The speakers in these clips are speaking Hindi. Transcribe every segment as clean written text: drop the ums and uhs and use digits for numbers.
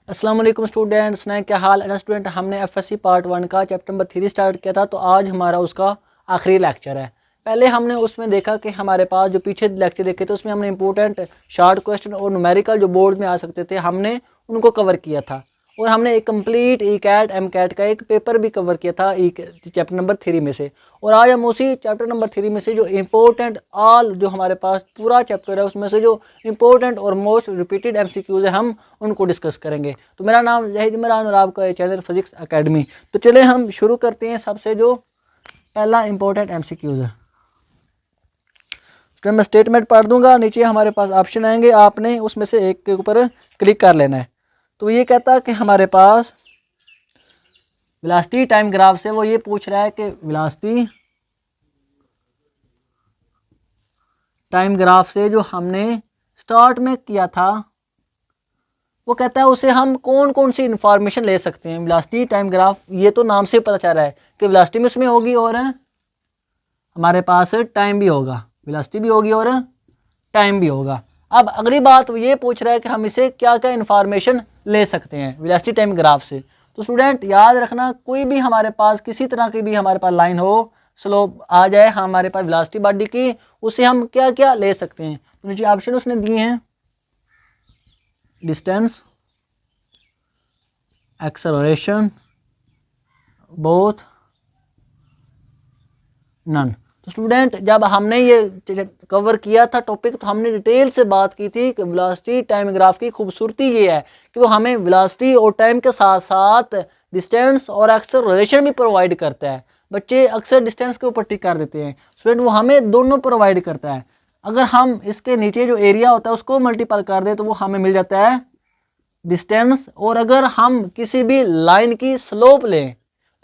अस्सलाम वालेकुम स्टूडेंट्स, नए क्या हाल है स्टूडेंट। हमने एफएससी पार्ट 1 का चैप्टर नंबर 3 स्टार्ट किया था, तो आज हमारा उसका आखिरी लेक्चर है। पहले हमने उसमें देखा कि हमारे पास जो पीछे लेक्चर देखे थे उसमें हमने इंपॉर्टेंट शॉर्ट क्वेश्चन और न्यूमेरिकल जो बोर्ड में आ सकते थे हमने उनको कवर किया था, और हमने एक complete E CAT M CAT का एक पेपर भी कवर किया था चैप्टर नंबर 3 में से। और आज हम उसी चैप्टर नंबर 3 में से जो इम्पोर्टेंट जो हमारे पास पूरा चैप्टर है उसमें से जो इम्पोर्टेंट और मोस्ट रिपीटेड एमसीक्यूज है हम उनको डिस्कस करेंगे। तो मेरा नाम जहीद इमरान और आपका चैनल फिजिक्स एकेडमी। तो चले हम शुरू करते हैं। सबसे जो पहला इम्पोर्टेंट एमसीक्यूज है, मैं स्टेटमेंट पढ़ दूंगा, नीचे हमारे पास ऑप्शन आएंगे, आपने उसमें से एक के ऊपर क्लिक कर लेना है। तो ये कहता है कि हमारे पास वेलोसिटी टाइम ग्राफ से वो ये पूछ रहा है कि वेलोसिटी टाइम ग्राफ से जो हमने स्टार्ट में किया था, वो कहता है उसे हम कौन कौन सी इंफॉर्मेशन ले सकते हैं। वेलोसिटी टाइम ग्राफ, ये तो नाम से पता चल रहा है कि वेलोसिटी में उसमें होगी और हमारे पास टाइम भी होगा, वेलोसिटी भी होगी और टाइम भी होगा। अब अगली बात ये पूछ रहा है कि हम इसे क्या क्या इंफॉर्मेशन ले सकते हैं वेलोसिटी टाइम ग्राफ से। तो स्टूडेंट याद रखना, कोई भी हमारे पास किसी तरह की भी हमारे पास लाइन हो, स्लोप आ जाए हमारे पास वेलोसिटी बॉडी की, उसे हम क्या क्या ले सकते हैं। तो नीचे ऑप्शन उसने दिए हैं, डिस्टेंस, एक्सेलरेशन, बोथ, नन। तो स्टूडेंट जब हमने ये कवर किया था टॉपिक, तो हमने डिटेल से बात की थी कि वेलोसिटी टाइम ग्राफ की खूबसूरती ये है कि वो हमें वेलोसिटी और टाइम के साथ साथ डिस्टेंस और एक्सेलरेशन भी प्रोवाइड करता है। बच्चे अक्सर डिस्टेंस के ऊपर टिक कर देते हैं, स्टूडेंट वो हमें दोनों प्रोवाइड करता है। अगर हम इसके नीचे जो एरिया होता है उसको मल्टीपल कर दें तो वो हमें मिल जाता है डिस्टेंस, और अगर हम किसी भी लाइन की स्लोप लें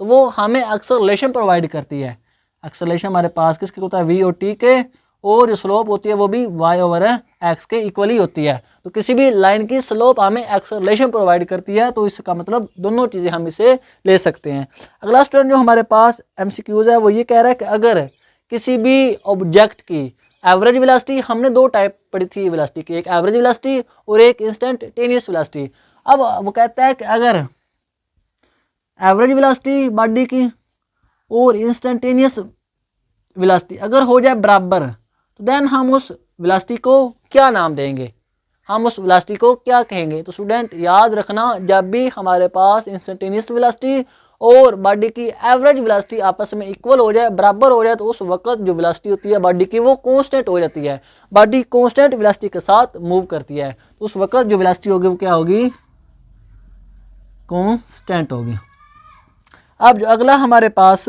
तो वो हमें एक्सेलरेशन प्रोवाइड करती है। एक्सेलरेशन हमारे पास किसके होता है, वी और टी के, और जो स्लोप होती है वो भी वाई ओवर एक्स के इक्वली होती है। तो किसी भी लाइन की स्लोप हमें एक्सेलरेशन प्रोवाइड करती है, तो इसका मतलब दोनों चीज़ें हम इसे ले सकते हैं। अगला स्टूडेंट जो हमारे पास एमसीक्यूज है वो ये कह रहा है कि अगर किसी भी ऑब्जेक्ट की एवरेज वेलोसिटी, हमने दो टाइप पढ़ी थी वेलोसिटी की, एक एवरेज वेलोसिटी और एक इंस्टेंटेनियस वेलोसिटी। अब वो कहता है कि अगर एवरेज वेलोसिटी बॉडी की और इंस्टेंटेनियस वेलोसिटी अगर हो जाए बराबर, तो देन हम उस वेलोसिटी को क्या नाम देंगे, हम उस वेलोसिटी को क्या कहेंगे। तो स्टूडेंट याद रखना, जब भी हमारे पास इंस्टेंटेनियस वेलोसिटी और बॉडी की एवरेज वेलोसिटी आपस में इक्वल हो जाए, बराबर हो जाए, तो उस वक्त जो वेलोसिटी होती है बॉडी की वो कांस्टेंट हो जाती है। बॉडी कांस्टेंट वेलोसिटी के साथ मूव करती है, तो उस वक्त जो वेलोसिटी होगी वो क्या होगी, कांस्टेंट होगी। अब जो अगला हमारे पास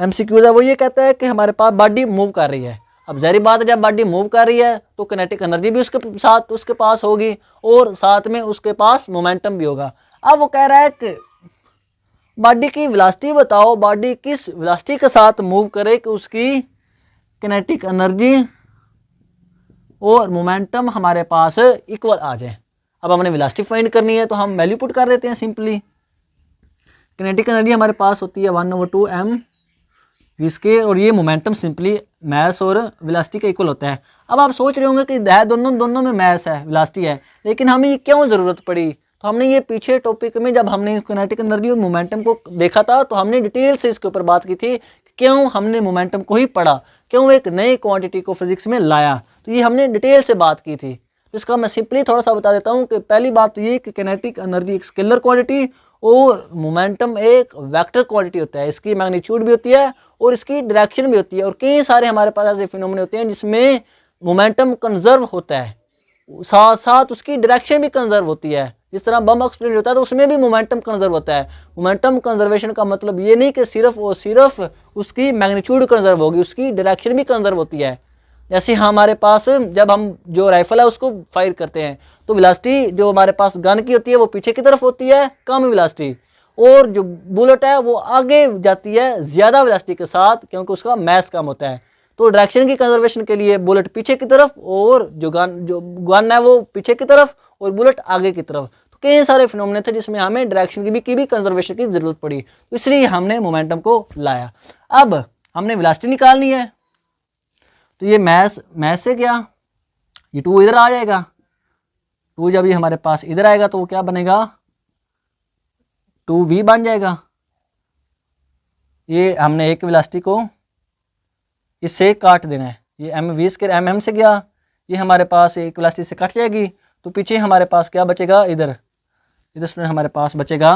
एमसीक्यू है वो ये कहता है कि हमारे पास बॉडी मूव कर रही है। अब जहरी बात है, जब बॉडी मूव कर रही है तो किनेटिक एनर्जी भी उसके साथ उसके पास होगी और साथ में उसके पास मोमेंटम भी होगा। अब वो कह रहा है कि बॉडी की वेलोसिटी बताओ, बॉडी किस वेलोसिटी के साथ मूव करे कि उसकी किनेटिक एनर्जी और मोमेंटम हमारे पास इक्वल आ जाए। अब हमने वेलोसिटी फाइंड करनी है तो हम वैल्यू पुट कर देते हैं सिंपली। किनेटिक एनर्जी हमारे पास होती है 1/2 m वी स्क्वायर, और ये मोमेंटम सिंपली मैस और वेलोसिटी का इक्वल होता है। अब आप सोच रहे होंगे कि दोनों में मैस है वेलोसिटी है, लेकिन हमें ये क्यों ज़रूरत पड़ी। तो हमने ये पीछे टॉपिक में जब हमने किनेटिक एनर्जी और मोमेंटम को देखा था तो हमने डिटेल से इसके ऊपर बात की थी कि क्यों हमने मोमेंटम को ही पढ़ा, क्यों एक नई क्वांटिटी को फिजिक्स में लाया। तो ये हमने डिटेल से बात की थी। इसका मैं सिंपली थोड़ा सा बता देता हूँ कि पहली बात तो ये कि किनेटिक एनर्जी एक स्केलर क्वांटिटी और मोमेंटम एक वेक्टर क्वांटिटी होता है। इसकी मैग्नीट्यूड भी होती है और इसकी डायरेक्शन भी होती है, और कई सारे हमारे पास ऐसे फिनोमेना होते हैं जिसमें मोमेंटम कंजर्व होता है, साथ साथ उसकी डायरेक्शन भी कंजर्व होती है। जिस तरह बम एक्सप्लोड होता है तो उसमें भी मोमेंटम कंजर्व होता है। मोमेंटम कंजर्वेशन का मतलब ये नहीं कि सिर्फ और सिर्फ उसकी मैग्नीट्यूड कंजर्व होगी, उसकी डायरेक्शन भी कंजर्व होती है। जैसे हमारे पास जब हम जो राइफल है उसको फायर करते हैं तो वेलोसिटी जो हमारे पास गन की होती है वो पीछे की तरफ होती है, कम वेलोसिटी, और जो बुलेट है वो आगे जाती है ज़्यादा वेलोसिटी के साथ, क्योंकि उसका मैस कम होता है। तो डायरेक्शन की कंजर्वेशन के लिए बुलेट पीछे की तरफ और जो गन है वो पीछे की तरफ और बुलेट आगे की तरफ। तो कई सारे फिनोमेना थे जिसमें हमें डायरेक्शन की भी कंजर्वेशन की जरूरत पड़ी, तो इसलिए हमने मोमेंटम को लाया। अब हमने वेलोसिटी निकालनी है, तो ये मैस से क्या, ये 2 इधर आ जाएगा, 2 जब ये हमारे पास इधर आएगा तो वो क्या बनेगा, 2v बन जाएगा। ये हमने एक वेलोसिटी को इससे काट देना है, ये mv² mm से गया, ये हमारे पास एक वेलोसिटी से कट जाएगी, तो पीछे हमारे पास क्या बचेगा, इधर स्टूडेंट हमारे पास बचेगा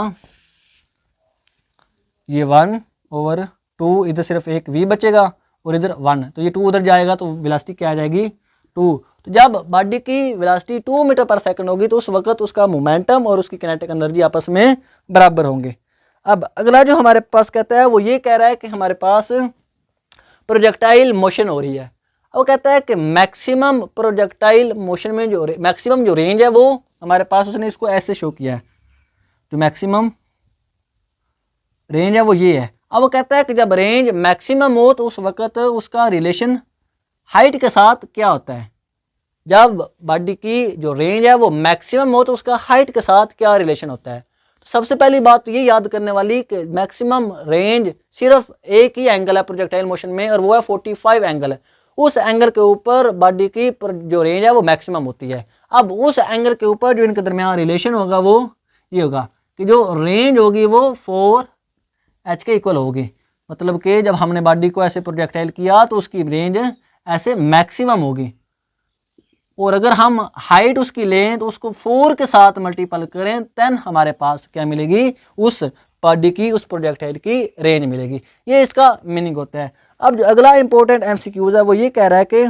ये 1/2, इधर सिर्फ एक v बचेगा और इधर 1, तो ये 2 उधर जाएगा तो वेलोसिटी क्या आ जाएगी 2। तो जब बॉडी की वेलोसिटी 2 मीटर पर सेकंड होगी तो उस वक्त उसका मोमेंटम और उसकी किनेटिक एनर्जी आपस में बराबर होंगे। अब अगला जो हमारे पास कहता है वो ये कह रहा है कि हमारे पास प्रोजेक्टाइल मोशन हो रही है। अब वो कहता है कि मैक्सिमम प्रोजेक्टाइल मोशन में जो मैक्सिमम जो रेंज है वो हमारे पास, उसने इसको ऐसे शो किया है, जो मैक्सिमम रेंज है वो ये है। अब वो कहता है कि जब रेंज मैक्सिमम हो तो उस वक्त उसका रिलेशन हाइट के साथ क्या होता है। जब बॉडी की जो रेंज है वो मैक्सिमम हो तो उसका हाइट के साथ क्या रिलेशन होता है। तो सबसे पहली बात तो ये याद करने वाली कि मैक्सिमम रेंज सिर्फ एक ही एंगल है प्रोजेक्टाइल मोशन में, और वो है 45 एंगल है। उस एंगल के ऊपर बॉडी की जो रेंज है वो मैक्सिमम होती है। अब उस एंगल के ऊपर जो इनके दरमियान रिलेशन होगा वो ये होगा कि जो रेंज होगी वो 4h के इक्वल होगी। मतलब कि जब हमने बॉडी को ऐसे प्रोजेक्टाइल किया तो उसकी रेंज ऐसे मैक्सिमम होगी, और अगर हम हाइट उसकी लें तो उसको 4 के साथ मल्टीपल करें देन हमारे पास क्या मिलेगी, उस बॉडी की उस प्रोजेक्टाइल की रेंज मिलेगी। ये इसका मीनिंग होता है। अब जो अगला इंपॉर्टेंट एमसीक्यूज है वो ये कह रहा है कि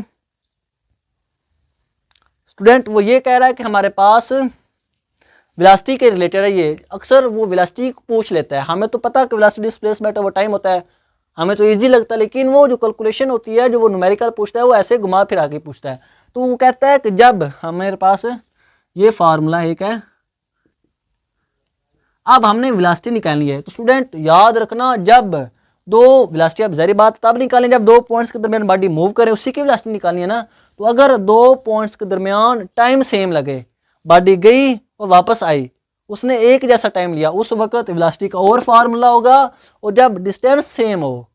स्टूडेंट वो ये कह रहा है कि हमारे पास वेलोसिटी के रिलेटेड है। ये अक्सर वो वेलोसिटी पूछ लेता है, हमें तो पता है कि वेलोसिटी डिस्प्लेसमेंट ओवर टाइम होता है, हमें तो इजी लगता है, लेकिन वो जो कैलकुलेशन होती है जो वो न्यूमेरिकल पूछता है वो ऐसे घुमा फिरा के पूछता है। तो वो कहता है कि जब हमारे पास ये फार्मूला एक है, अब हमने वेलोसिटी निकालनी है, तो स्टूडेंट याद रखना जब दो वेलोसिटी, अब जहरी बात तब निकालें जब दो पॉइंट्स के दरमियान बॉडी मूव करे, उसी की वेलोसिटी निकालनी है ना। तो अगर दो पॉइंट्स के दरमियान टाइम सेम लगे, बॉडी गई और वापस आई, उसने एक जैसा टाइम लिया, उस वक्त वेलोसिटी का और फार्मूला होगा। और जब डिस्टेंस सेम हो,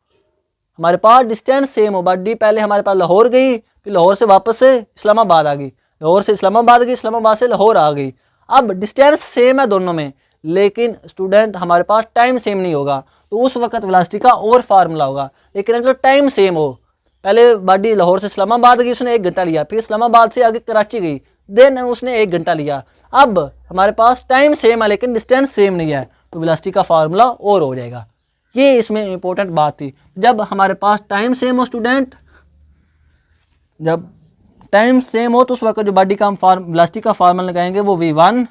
हमारे पास डिस्टेंस सेम हो, बॉडी पहले हमारे पास लाहौर गई, फिर लाहौर से वापस से इस्लामाबाद आ गई, लाहौर से इस्लामाबाद गई, इस्लामाबाद से लाहौर आ गई। अब डिस्टेंस सेम है दोनों में, लेकिन स्टूडेंट हमारे पास टाइम सेम नहीं होगा, तो उस वक्त वेलोसिटी का और फार्मूला होगा। लेकिन अगर टाइम सेम हो, पहले बॉडी लाहौर से इस्लामाबाद गई, उसने 1 घंटा लिया, फिर इस्लामाबाद से आगे कराची गई, देन उसने 1 घंटा लिया। अब हमारे पास टाइम सेम है लेकिन डिस्टेंस सेम नहीं है, तो वेलोसिटी का फार्मूला और हो जाएगा। ये इसमें इंपॉर्टेंट बात थी। जब हमारे पास टाइम सेम हो स्टूडेंट, जब टाइम सेम हो तो उस वक्त जो बॉडी का हम वेलोसिटी का फार्मूला लगाएंगे वो v1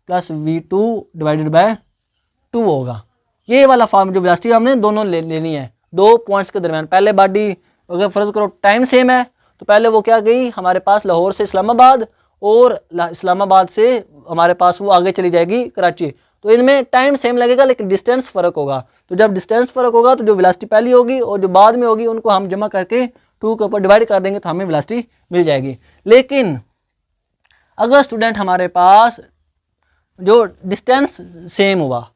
+ v2 / 2 होगा। ये वाला फार्मूला जो वेलोसिटी हमने दोनों लेनी है दो पॉइंट्स के दरमियान। पहले बॉडी अगर फर्ज करो टाइम सेम है तो पहले वो क्या गई हमारे पास लाहौर से इस्लामाबाद, और इस्लामाबाद से हमारे पास वो आगे चली जाएगी कराची। तो इनमें टाइम सेम लगेगा लेकिन डिस्टेंस फ़र्क होगा। तो जब डिस्टेंस फ़र्क होगा तो जो वेलोसिटी पहली होगी और जो बाद में होगी उनको हम जमा करके 2 के ऊपर डिवाइड कर देंगे तो हमें वेलोसिटी मिल जाएगी। लेकिन अगर स्टूडेंट हमारे पास जो डिस्टेंस सेम हुआ,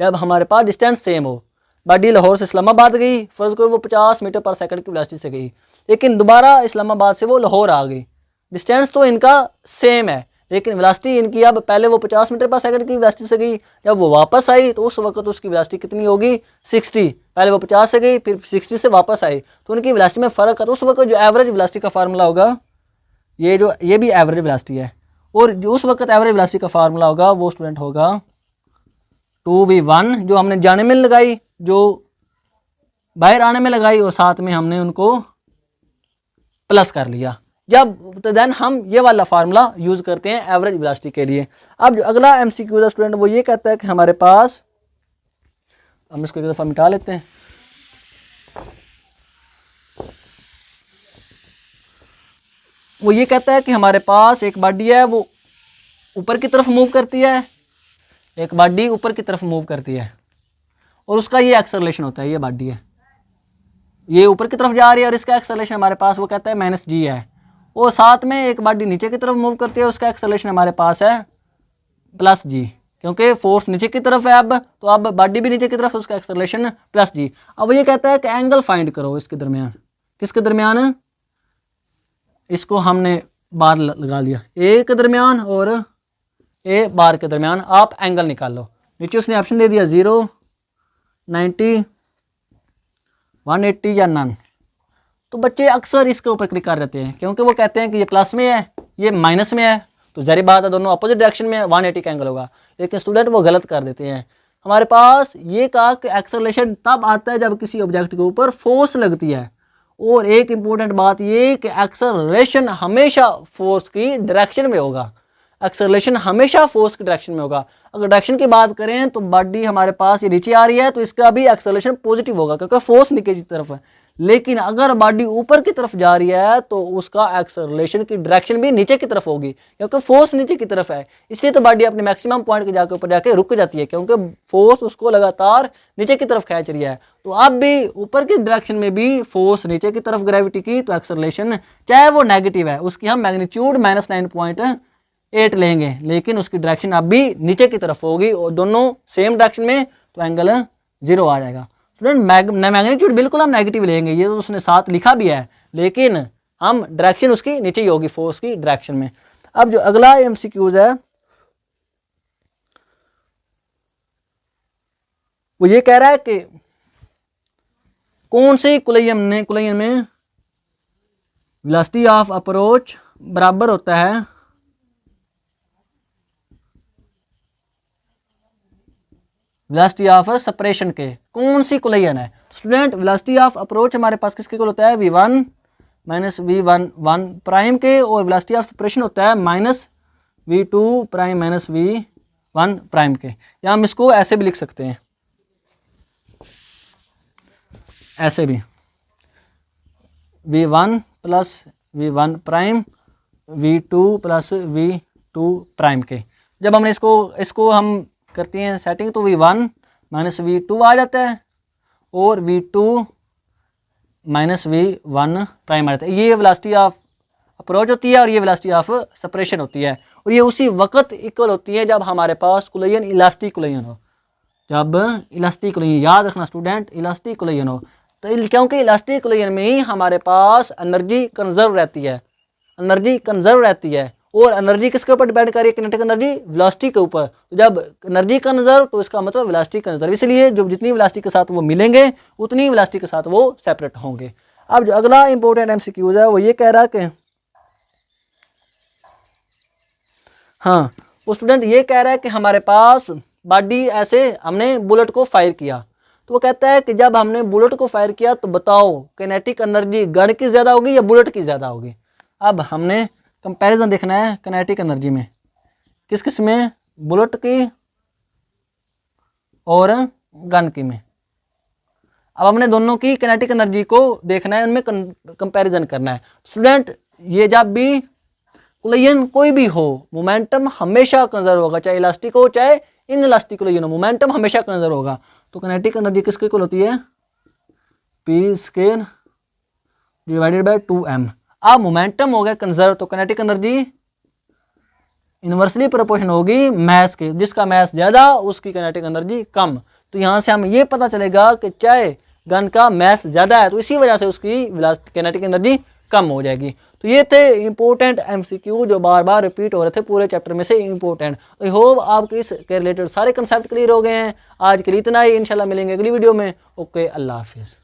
जब हमारे पास डिस्टेंस सेम हो, बॉडी लाहौर से इस्लामाबाद गई, फर्ज करो वो 50 मीटर पर सेकंड की वेलोसिटी से गई, लेकिन दोबारा इस्लामाबाद से वो लाहौर आ गई। डिस्टेंस तो इनका सेम है लेकिन वेलोसिटी इनकी, अब पहले वो 50 मीटर पर सेकंड की वेलोसिटी से गई, जब वो वापस आई तो उस वक्त उसकी वेलोसिटी कितनी होगी 60। पहले वो 50 से गई फिर 60 से वापस आई, तो उनकी वेलोसिटी में फ़र्क है। तो उस वक्त जो एवरेज वेलोसिटी का फार्मूला होगा, ये भी एवरेज वेलोसिटी है, और जो उस वक्त एवरेज वेलोसिटी का फार्मूला होगा वो स्टूडेंट होगा 2v1 जो हमने जाने में लगाई, जो बाहर आने में लगाई, और साथ में हमने उनको प्लस कर लिया। जब तो देन हम ये वाला फार्मूला यूज़ करते हैं एवरेज वेलोसिटी के लिए। अब जो अगला एमसीक्यू है स्टूडेंट वो ये कहता है कि हमारे पास, हम इसको एक दफ़ा मिटा लेते हैं, वो ये कहता है कि हमारे पास एक बॉडी है वो ऊपर की तरफ मूव करती है, एक बॉडी ऊपर की तरफ मूव करती है, और उसका ये एक्सेलरेशन होता है, ये बॉडी है ये ऊपर की तरफ जा रही है और इसका एक्सेलरेशन हमारे पास वो कहता है -g है। और साथ में एक बॉडी नीचे की तरफ मूव करती है, उसका एक्सेलरेशन हमारे पास है +g, क्योंकि फोर्स नीचे की तरफ है अब, तो अब बॉडी भी नीचे की तरफ, उसका एक्सेलरेशन +g। अब ये कहता है कि एंगल फाइंड करो इसके दरमियान, किसके दरमियान, इसको हमने बार लगा लिया, एक के दरमियान और ए बार के दरमियान आप एंगल निकाल लो। नीचे उसने ऑप्शन दे दिया 0, 90, 180 या नन। तो बच्चे अक्सर इसके ऊपर क्लिक कर देते हैं क्योंकि वो कहते हैं कि ये प्लस में है, ये माइनस में है, तो जारी बात है दोनों अपोजिट डायरेक्शन में 180 का एंगल होगा। लेकिन स्टूडेंट वो गलत कर देते हैं। हमारे पास ये कहा कि एक्सेलरेशन तब आता है जब किसी ऑब्जेक्ट के ऊपर फोर्स लगती है। और एक इंपॉर्टेंट बात ये कि एक्सेलरेशन हमेशा फोर्स की डायरेक्शन में होगा। एक्सेलरेशन हमेशा फोर्स की डायरेक्शन में होगा। अगर डायरेक्शन की बात करें तो बॉडी हमारे पास ये नीचे आ रही है तो इसका भी एक्सेलरेशन पॉजिटिव होगा क्योंकि फोर्स नीचे की तरफ है। लेकिन अगर बॉडी ऊपर की तरफ जा रही है तो उसका एक्सेलरेशन की डायरेक्शन भी नीचे की तरफ होगी क्योंकि फोर्स नीचे की तरफ है। इसलिए तो बॉडी अपने मैक्सिमम पॉइंट के जाके ऊपर जाके रुक जाती है क्योंकि फोर्स उसको लगातार नीचे की तरफ खींच रही है। तो अब भी ऊपर की डायरेक्शन में भी फोर्स नीचे की तरफ ग्रेविटी की, तो एक्सेलरेशन चाहे वो नेगेटिव है उसकी हम मैग्नीट्यूड -9.8 लेंगे लेकिन उसकी डायरेक्शन अब भी नीचे की तरफ होगी और दोनों सेम डायरेक्शन में, तो एंगल 0 आ जाएगा। स्टूडेंट मैग्नीट्यूड बिल्कुल हम नेगेटिव लेंगे, ये तो उसने साथ लिखा भी है, लेकिन हम डायरेक्शन उसकी नीचे ही होगी फोर्स की डायरेक्शन में। अब जो अगला एमसीक्यूज है वो ये कह रहा है कि कौन सी कुलयन में वेलोसिटी ऑफ अप्रोच बराबर होता है वेलोसिटी ऑफ सेपरेशन के। कौन सी कुलयन है स्टूडेंट? वेलोसिटी ऑफ अप्रोच हमारे पास किसके इक्वल होता है v1 माइनस v1 प्राइम के, और वेलोसिटी ऑफ सेपरेशन होता है -v2 prime minus v1 prime के। या हम इसको ऐसे भी लिख सकते हैं, ऐसे भी v1 plus v1 prime v2 plus v2 prime के। जब हमने इसको हम करते हैं सेटिंग तो v1 माइनस v2 आ जाता है और v2 माइनस v1 प्राइम आ जाता है। ये वेलोसिटी ऑफ अप्रोच होती है और ये वेलोसिटी ऑफ सेपरेशन होती है, और ये उसी वक्त इक्वल होती है जब हमारे पास कुलयन इलास्टिक कुलयन हो। जब इलास्टिक कुलयन, याद रखना स्टूडेंट, इलास्टिक कुलयन हो, तो क्योंकि इलास्टिक कुलयन में ही हमारे पास एनर्जी कंजर्व रहती है, एनर्जी कंजर्व रहती है। और एनर्जी किसके ऊपर डिपेंड कर रही है? किनेटिक एनर्जी वेलोसिटी के ऊपर। तो जब एनर्जी कंजर्व तो इसका मतलब वेलोसिटी कंजर्व, इसलिए जो जितनी वेलोसिटी के साथ वो मिलेंगे उतनी वेलोसिटी के साथ वो सेपरेट होंगे। अब जो अगला इंपॉर्टेंट एमसीक्यूज है वो ये कह रहा है कि हाँ, वो स्टूडेंट ये कह रहा है कि हमारे पास बॉडी ऐसे हमने बुलेट को फायर किया, तो वो कहता है कि जब हमने बुलेट को फायर किया तो बताओ किनेटिक एनर्जी गन की ज़्यादा होगी या बुलेट की ज़्यादा होगी। अब हमने कंपैरिजन देखना है किनेटिक एनर्जी में, किस में, बुलेट की और गन की में। अब हमने दोनों की किनेटिक एनर्जी को देखना है, उनमें कंपैरिजन करना है। स्टूडेंट ये जब भी कुलयन कोई भी हो मोमेंटम हमेशा कंजर्व होगा, चाहे इलास्टिक हो चाहे इन इलास्टिक कुलयन हो, मोमेंटम हमेशा कंजर्व होगा। तो किनेटिक एनर्जी किसके इक्वल होती है? p square divided by 2m। अब मोमेंटम हो गया कंजर्व, तो किनेटिक एनर्जी इनवर्सली प्रोपोर्शन होगी मास के, जिसका मास ज़्यादा उसकी किनेटिक एनर्जी कम। तो यहाँ से हमें ये पता चलेगा कि चाहे गन का मास ज़्यादा है तो इसी वजह से उसकी किनेटिक एनर्जी कम हो जाएगी। तो ये थे इंपॉर्टेंट एमसीक्यू जो बार बार रिपीट हो रहे थे पूरे चैप्टर में से इंपॉर्टेंट। आई होप आपके इसके रिलेटेड सारे कंसेप्ट क्लियर हो गए हैं। आज के लिए इतना ही, इंशाल्लाह मिलेंगे अगली वीडियो में। ओके, अल्लाह हाफिज़।